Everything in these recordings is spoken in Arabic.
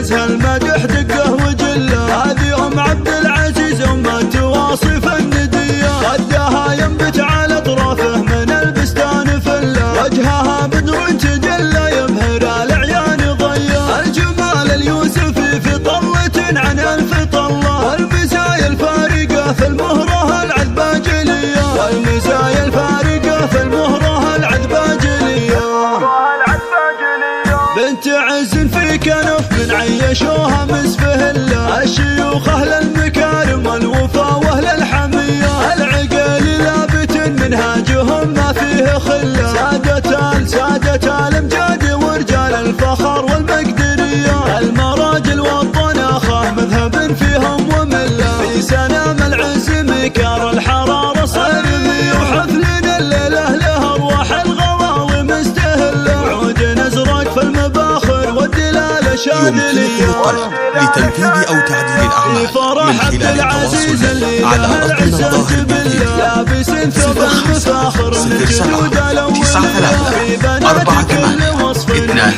تزهى المدح دقه وجله. هذه ام عبد العزيز ام تواصف النديه، خدها ينبت على اطرافه من البستان فله. وجهها بدر تجلى يبهر العيان ضيه، الجمال اليوسفي في طلة عن الف طله. والمزايا الفارقه في المهره العذبه جليه، والمزايا الفارقه في المهره العذبه جليه. بنت عز في كنف من عيشوها مسفهله، الشيوخ اهل المكارم والوفا واهل الحميه. العقل لابت منهاجهم ما فيه خله، سادة الامجاد ورجال الفخر والمقدريه. المراجل والطناخه مذهب فيهم ومله، في سنام العز مكار الحراره صارمي. وحفلنا الليله له ارواح الغواوي مستهله، عود ازرق في المباخر والدلاله شاذليه. لتنفيذ أو تعديل الأعمال من خلال التواصل على رقم الظاهر بالفيديو لابس ثوب المفاخر من الجدود في بنات كل وصف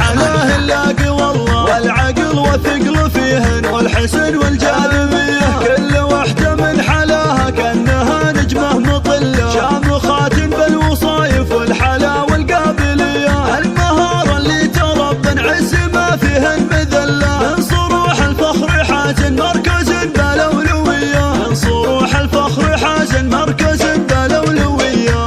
حلاه اللاقي والله. والعقل والثقل فيهن والحسن والجاذبيه، كل وحده من حلاها كانها نجمه مطله. شامخات بالوصايف والحلا والقابليه، المهاره اللي تربى عز ما فيهن مذله. من صروح الفخر حازن مركز بالاولويه، من صروح الفخر حازن مركز بالاولويه.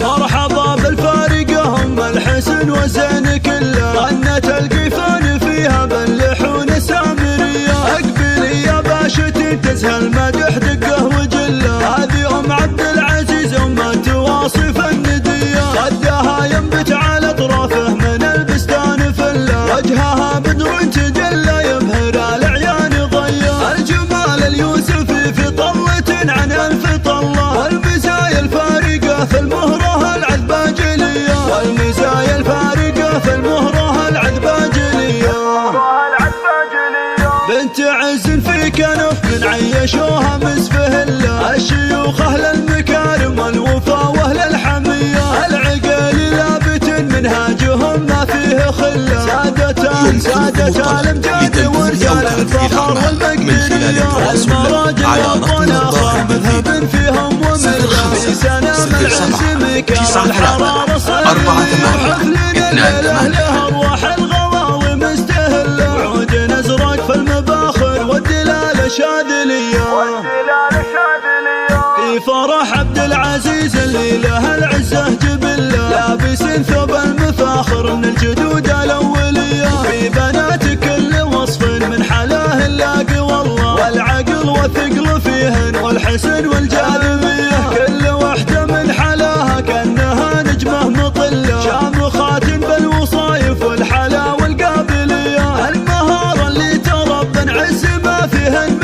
مرحبا بالفارقه هم الحسن وزين كله، غنت القيفان فيها باللحون سامريه. اقبلي يا باشة تزهى المدح دقه وجله، هذه ام عبد العزيز ام تواصف النديه. خدها ينبت على اطرافه من البستان فله، وجهها بدر تجلى يبهر العيان ضيه. الجمال اليوسفي في طلة عن الف طله، والمزايا الفارقه في المهره العذبه جليه. والمزايا الفارقه في المهره العذبه جليه. بنت عز في كنف من عيشوها مسفهله، الشيوخ اهل المكارم والوفا واهل الحميه. العقل لابت منهاجهم ما فيه خله، سادة الامجاد ورجال الفخر والمقدريه. المراجل والطناخه مذهب فيهم ومله، في سنام العز مكار الحراره صارمي. وحفلنا الليله له ارواح الغواوي مستهله، عود ازرق في المباخر والدلاله شاذليه. في فرح عبد العزيز اللي له العزه جبله، لابس ثوب المفاخر من الجدود الاوليه. في بنات كل وصف من حلاه اللاقي والله، والعقل والثقل فيهن والحسن والجاذبيه. كل وحده من حلاها كانها نجمه مطله، شامخات بالوصايف والحلا والقابليه. المهاره اللي تربى عز ما فيهن